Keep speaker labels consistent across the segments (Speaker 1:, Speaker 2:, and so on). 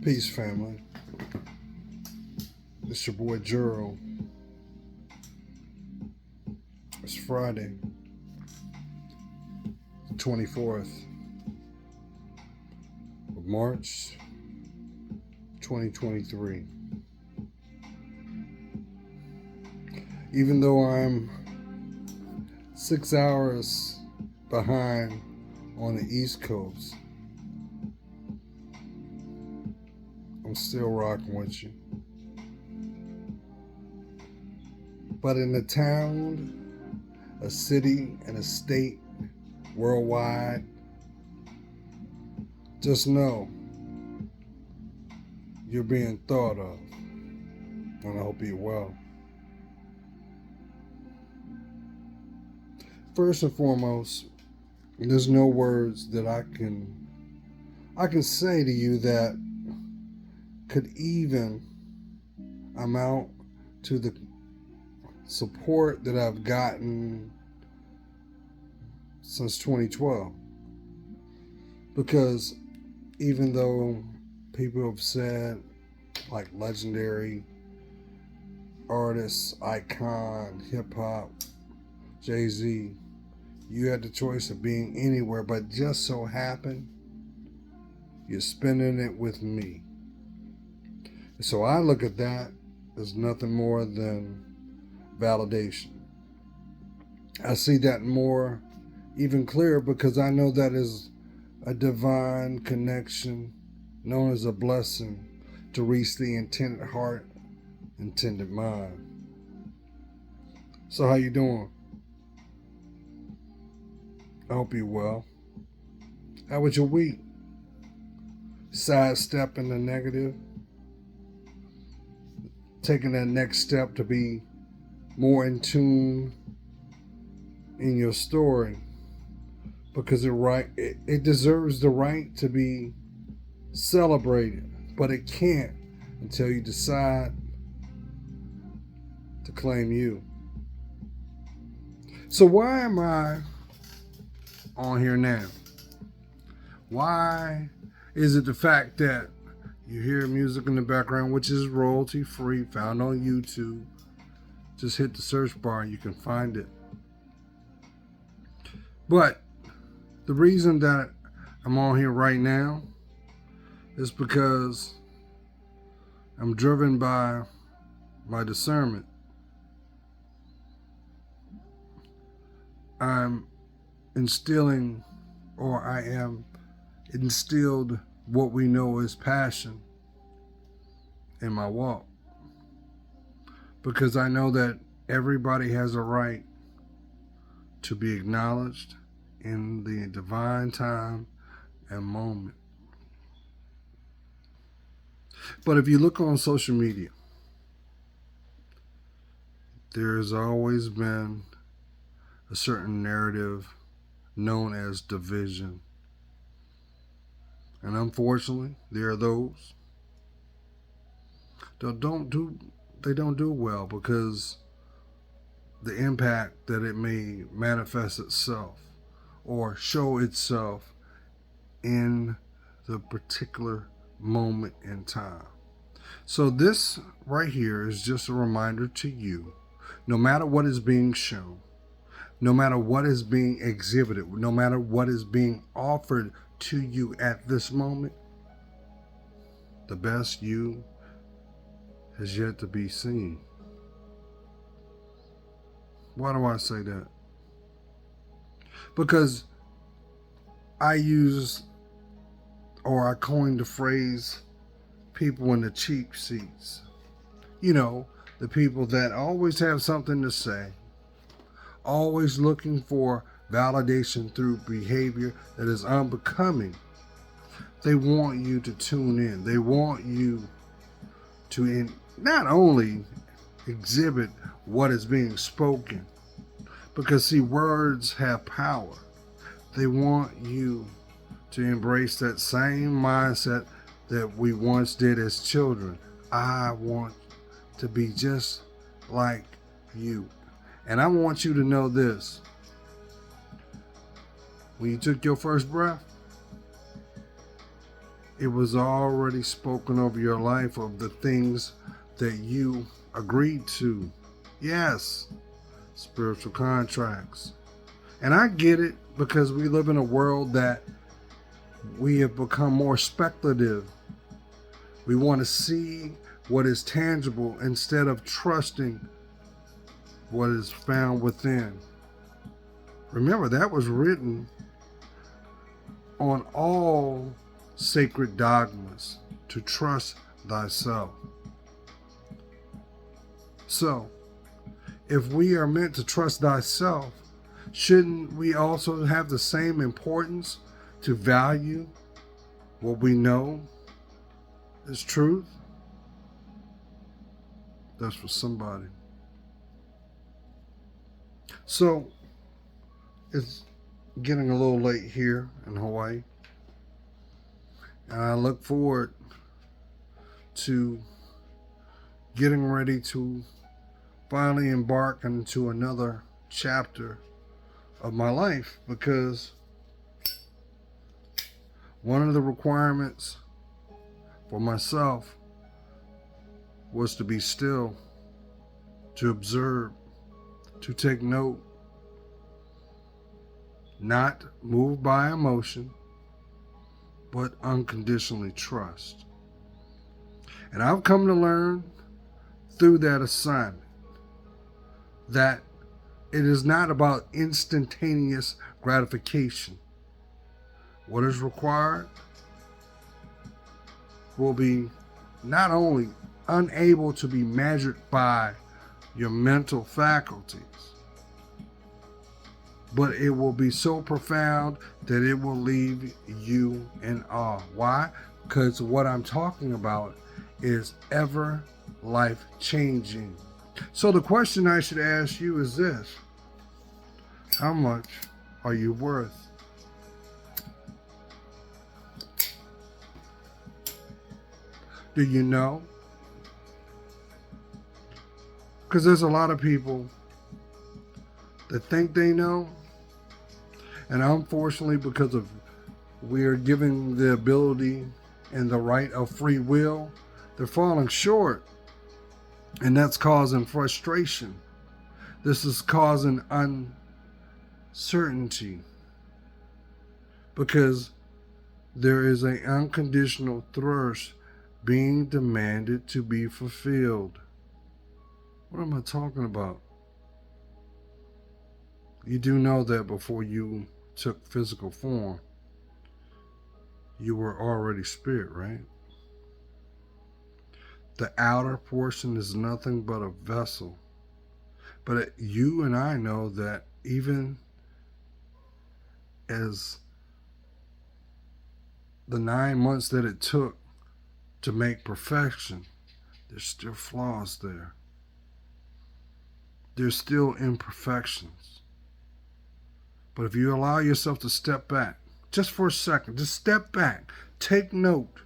Speaker 1: Peace, family. It's your boy Juro. It's Friday, 24th of March, 2023. Even though I'm 6 hours behind on the East Coast, I'm still rocking with you. But in a town, a city, and a state worldwide, just know you're being thought of. And I hope you're well. First and foremost, there's no words that I can say to you that could even amount to the support that I've gotten since 2012. Because even though people have said, like legendary artists, icon, hip hop, Jay-Z, you had the choice of being anywhere, but just so happened you're spending it with me. So I look at that as nothing more than validation. I see that more even clearer because I know that is a divine connection known as a blessing to reach the intended heart, intended mind. So how you doing? I hope you're well. How was your week? Sidestepping the negative? Taking that next step to be more in tune in your story, because it deserves the right to be celebrated, but it can't until you decide to claim you. So why am I on here now? Why is it the fact that you hear music in the background, which is royalty free, found on YouTube? Just hit the search bar and you can find it. But the reason that I'm on here right now is because I'm driven by my discernment. I'm instilling, or I am instilled what we know as passion in my walk. Because I know that everybody has a right to be acknowledged in the divine time and moment. But if you look on social media, there has always been a certain narrative known as division. And unfortunately, there are those that don't do well because the impact that it may manifest itself or show itself in the particular moment in time. So this right here is just a reminder to you, no matter what is being shown, no matter what is being exhibited, no matter what is being offered to you at this moment, the best you has yet to be seen. Why do I say that? Because I coined the phrase people in the cheap seats. You know, the people that always have something to say, always looking for validation through behavior that is unbecoming. They want you to tune in. They want you to not only exhibit what is being spoken, because see, words have power. They want you to embrace that same mindset that we once did as children. I want to be just like you. And I want you to know this. When you took your first breath, It was already spoken over your life of the things that you agreed to. Yes, spiritual contracts. And I get it because we live in a world that we have become more speculative. We want to see what is tangible instead of trusting what is found within. Remember, that was written on all sacred dogmas to trust thyself. So, if we are meant to trust thyself, shouldn't we also have the same importance to value what we know is truth? That's for somebody. So, it's getting a little late here in Hawaii. And I look forward to getting ready to finally embark into another chapter of my life, because one of the requirements for myself was to be still, to observe, to take note, not moved by emotion, but unconditionally trust. And I've come to learn through that assignment that it is not about instantaneous gratification. What is required will be not only unable to be measured by your mental faculties, but it will be so profound that it will leave you in awe. Why? Because what I'm talking about is ever life-changing. So the question I should ask you is this: how much are you worth? Do you know? Because there's a lot of people that think they know, and unfortunately, because of we are given the ability and the right of free will, they're falling short, and that's causing frustration. This is causing uncertainty, because there is an unconditional thirst being demanded to be fulfilled. What am I talking about? You do know that before you took physical form, you were already spirit, right? The outer portion is nothing but a vessel. But you and I know that even as the 9 months that it took to make perfection, there's still flaws there. There's still imperfections. But if you allow yourself to step back, just for a second, just step back, take note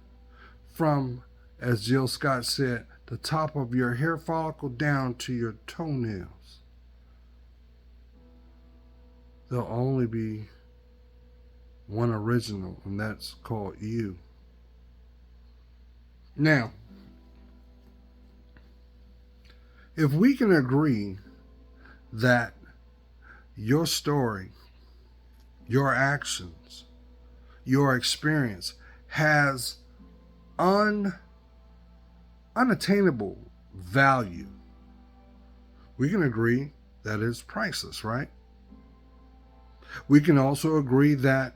Speaker 1: from, as Jill Scott said, the top of your hair follicle down to your toenails. There'll only be one original, and that's called you. Now, if we can agree that your story, your actions, your experience has unattainable value, we can agree that it's priceless, right? We can also agree that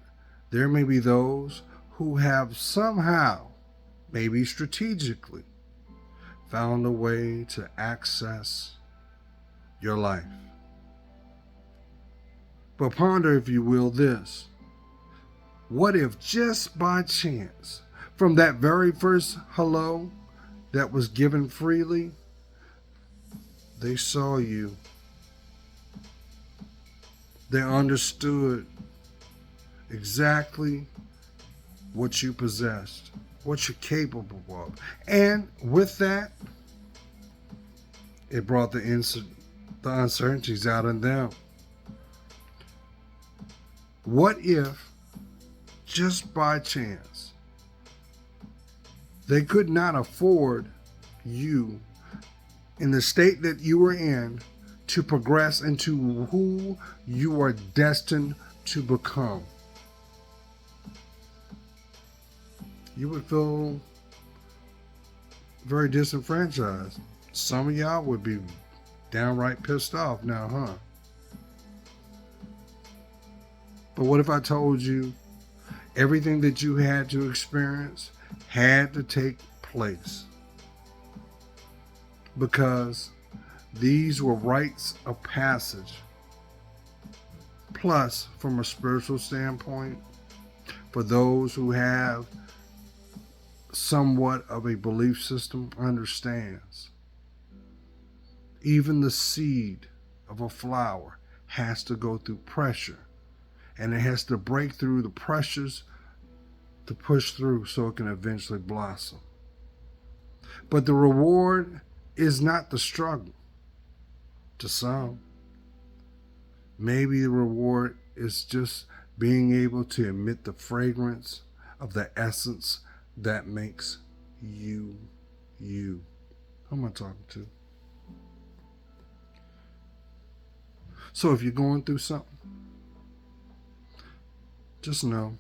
Speaker 1: there may be those who have somehow, maybe strategically, found a way to access your life. But ponder, if you will, this. What if just by chance, from that very first hello that was given freely, they saw you, they understood exactly what you possessed, what you're capable of. And with that, it brought the uncertainties out in them. What if, just by chance, They could not afford you in the state that you were in to progress into who you are destined to become. You would feel very disenfranchised. Some of y'all would be downright pissed off now, huh? But what if I told you everything that you had to experience had to take place? Because these were rites of passage. Plus, from a spiritual standpoint, for those who have somewhat of a belief system, understands even the seed of a flower has to go through pressure, and it has to break through the pressures to push through so it can eventually blossom. But the reward is not the struggle. To some, maybe the reward is just being able to emit the fragrance of the essence that makes you, you. Who am I talking to? So if you're going through something, just know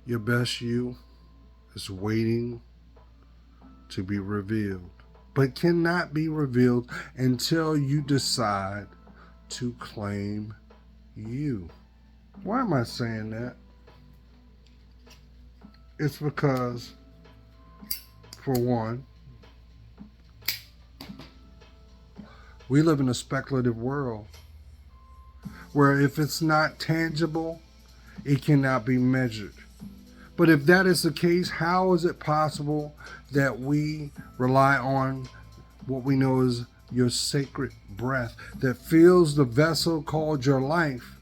Speaker 1: your best you is waiting to be revealed, but cannot be revealed until you decide to claim you. Why am I saying that? It's because, for one, we live in a speculative world where if it's not tangible, it cannot be measured. But if that is the case, how is it possible that we rely on what we know as your sacred breath that fills the vessel called your life?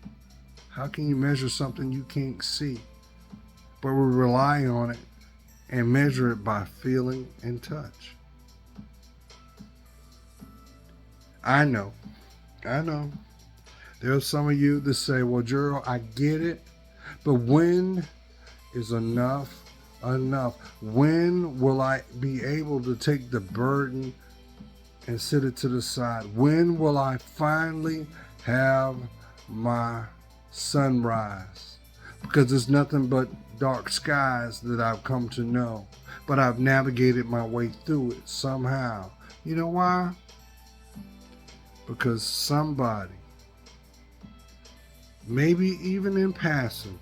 Speaker 1: How can you measure something you can't see? But we rely on it and measure it by feeling and touch. I know. There are some of you that say, well, Gerald, I get it, but when is enough enough? When will I be able to take the burden and sit it to the side? When will I finally have my sunrise? Because it's nothing but dark skies that I've come to know, but I've navigated my way through it somehow. You know why? Because somebody, maybe even in passing,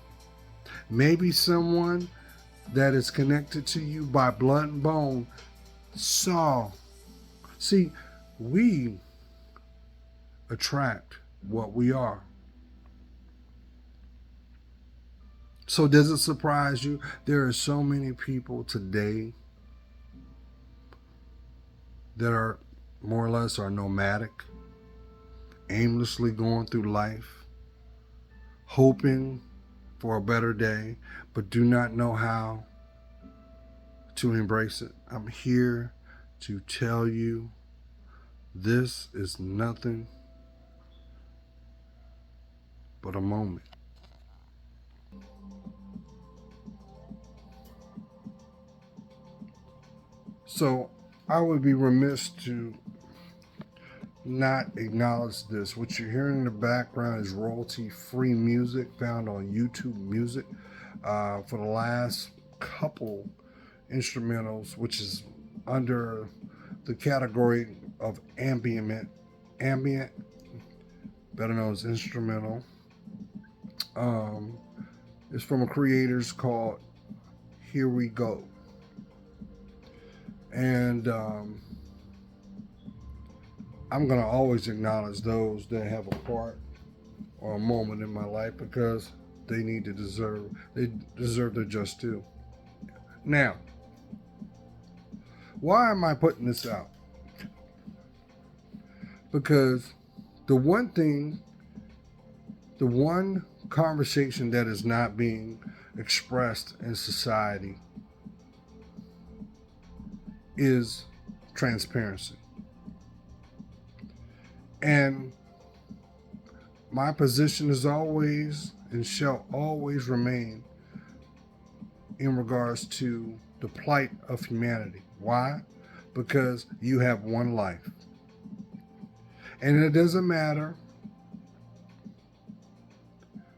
Speaker 1: maybe someone that is connected to you by blood and bone saw. See, we attract what we are. So does it surprise you? There are so many people today that are more or less are nomadic, aimlessly going through life, hoping for a better day, but do not know how to embrace it. I'm here to tell you this is nothing but a moment. So I would be remiss to not acknowledge this. What you're hearing in the background is royalty-free music found on YouTube Music. For the last couple instrumentals, which is under the category of ambient, better known as instrumental. It's from a creators called Here We Go. And I'm going to always acknowledge those that have a part or a moment in my life because they deserve their just due. Now, why am I putting this out? Because the one conversation that is not being expressed in society is transparency. And my position is always and shall always remain in regards to the plight of humanity. Why? Because you have one life. And it doesn't matter,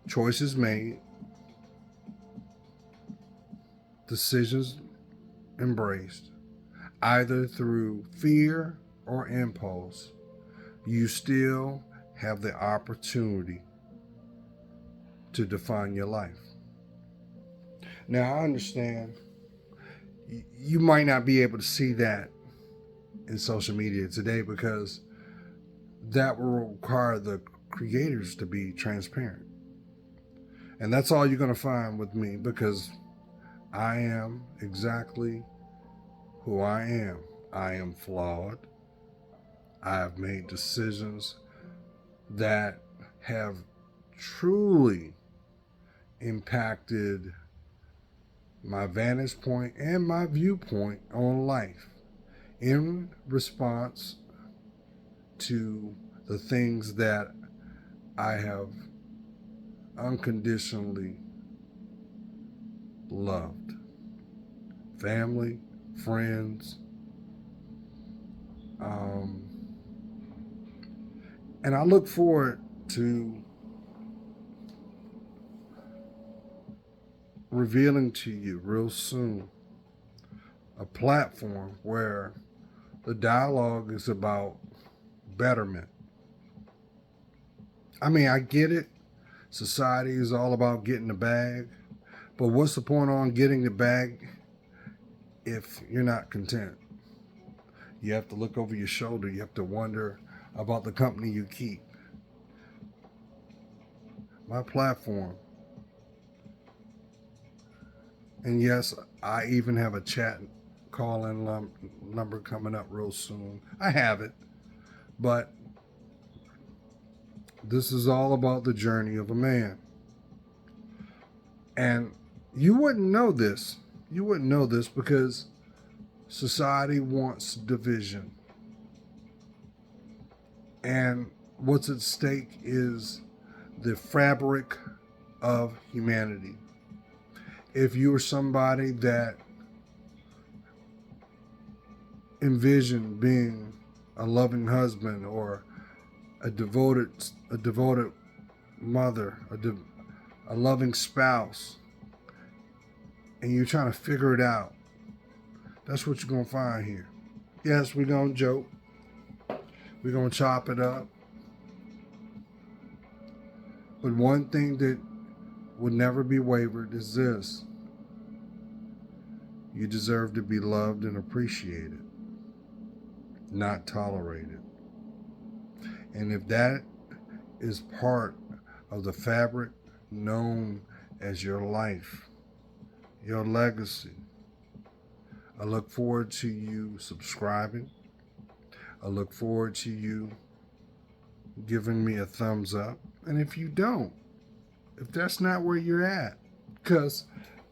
Speaker 1: choices made, decisions embraced, either through fear or impulse, you still have the opportunity to define your life. Now, I understand you might not be able to see that in social media today because that will require the creators to be transparent. And that's all you're going to find with me because I am exactly who I am. I am flawed. I have made decisions that have truly impacted my vantage point and my viewpoint on life in response to the things that I have unconditionally loved. Family, friends, and I look forward to revealing to you real soon a platform where the dialogue is about betterment. I mean, I get it. Society is all about getting the bag. But what's the point on getting the bag if you're not content? You have to look over your shoulder. You have to wonder about the company you keep. My platform. And yes, I even have a chat call-in number coming up real soon. I have it. But this is all about the journey of a man. And you wouldn't know this. You wouldn't know this because society wants division. And what's at stake is the fabric of humanity. If you are somebody that envisioned being a loving husband or a devoted mother, a loving spouse, and you're trying to figure it out, that's what you're going to find here. Yes, we're going to joke. We're going to chop it up. But one thing that would never be wavered is this. You deserve to be loved and appreciated, not tolerated. And if that is part of the fabric known as your life, your legacy, I look forward to you subscribing. I look forward to you giving me a thumbs up. And if you don't, if that's not where you're at, because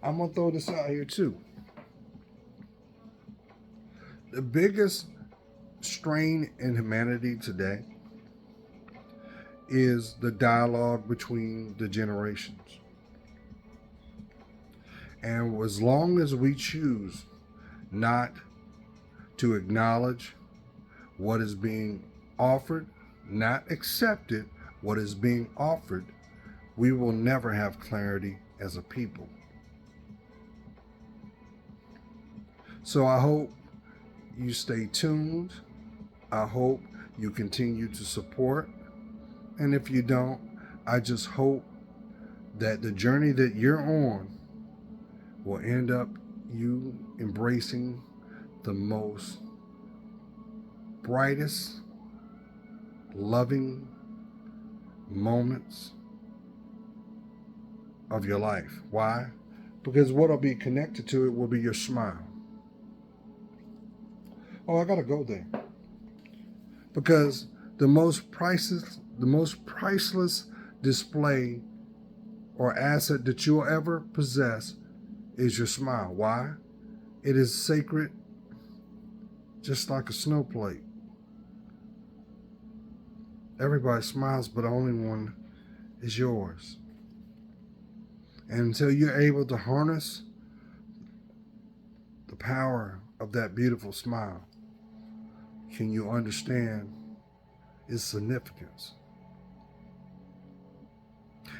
Speaker 1: I'm going to throw this out here too. The biggest strain in humanity today is the dialogue between the generations. And as long as we choose not to acknowledge what is being offered, not accepted what is being offered, we will never have clarity as a people. So I hope you stay tuned. I hope you continue to support. And if you don't, I just hope that the journey that you're on will end up you embracing the most brightest, loving moments of your life. Why? Because what will be connected to it will be your smile. Oh, I gotta go there. Because the most priceless display or asset that you'll ever possess is your smile. Why? It is sacred, just like a snowflake. Everybody smiles, but only one is yours. And until you're able to harness the power of that beautiful smile? Can you understand its significance?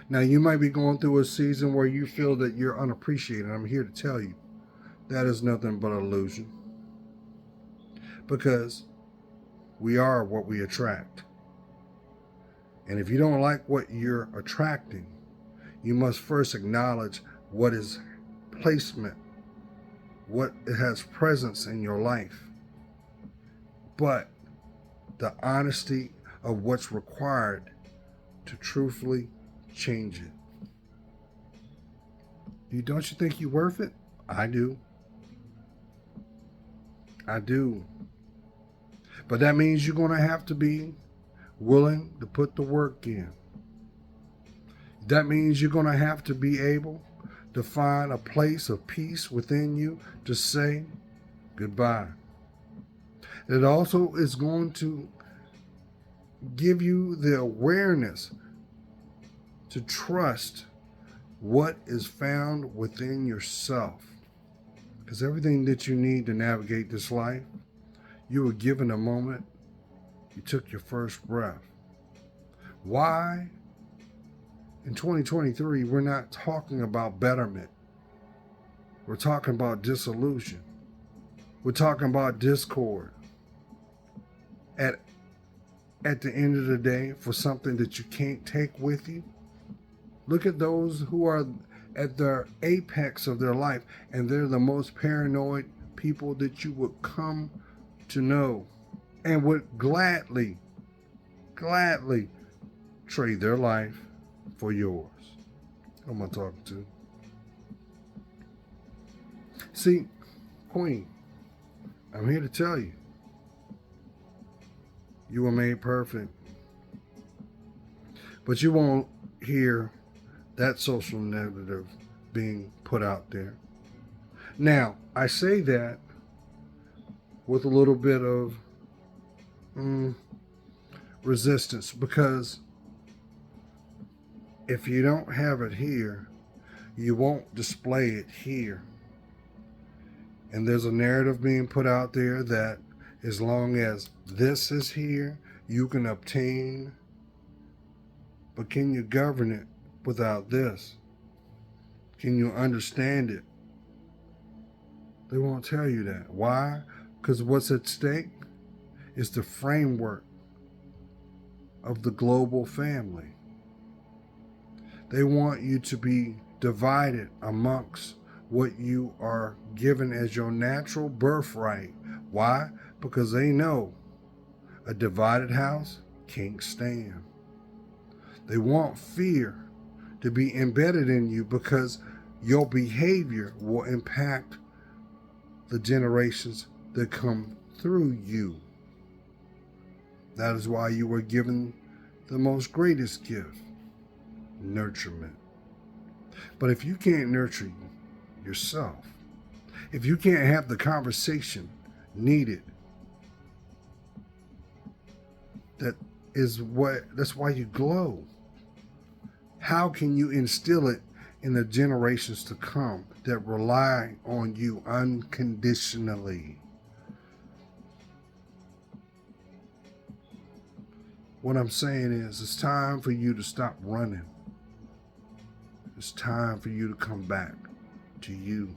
Speaker 1: Now, you might be going through a season where you feel that you're unappreciated. I'm here to tell you that is nothing but an illusion, because we are what we attract. And if you don't like what you're attracting, you must first acknowledge what is placement, what it has presence in your life, but the honesty of what's required to truthfully change it. Don't you think you're worth it? I do. I do. But that means you're going to have to be willing to put the work in. That means you're going to have to be able to find a place of peace within you to say goodbye. It also is going to give you the awareness to trust what is found within yourself. Because everything that you need to navigate this life, you were given a moment you took your first breath. Why? In 2023, we're not talking about betterment. We're talking about disillusion. We're talking about discord. At the end of the day, for something that you can't take with you, look at those who are at their apex of their life, and they're the most paranoid people that you would come to know, and would gladly trade their life for yours. Who am I talking to? See, Queen, I'm here to tell you, you were made perfect. But you won't hear that social narrative being put out there. Now, I say that with a little bit of resistance, because if you don't have it here, you won't display it here. And there's a narrative being put out there that as long as this is here, you can obtain. But can you govern it without this? Can you understand it? They won't tell you that. Why? Because what's at stake is the framework of the global family. They want you to be divided amongst what you are given as your natural birthright. Why? Because they know a divided house can't stand. They want fear to be embedded in you, because your behavior will impact the generations that come through you. That is why you were given the most greatest gift, nurturement. But if you can't nurture yourself, if you can't have the conversation needed, that's why you glow. How can you instill it in the generations to come that rely on you unconditionally? What I'm saying is, it's time for you to stop running. It's time for you to come back to you.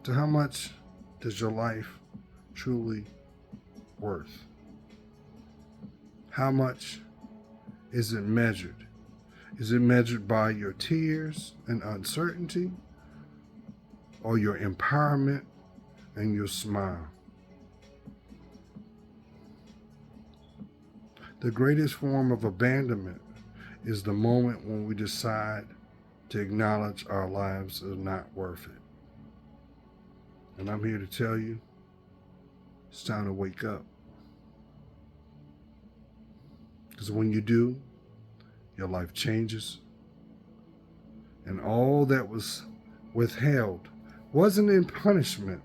Speaker 1: To how much does your life truly worth? How much is it measured? Is it measured by your tears and uncertainty, or your empowerment and your smile? The greatest form of abandonment is the moment when we decide to acknowledge our lives are not worth it. And I'm here to tell you, it's time to wake up. Because when you do, your life changes. And all that was withheld wasn't in punishment.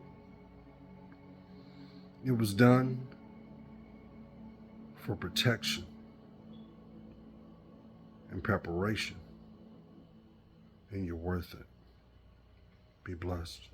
Speaker 1: It was done for protection and preparation. And you're worth it. Be blessed.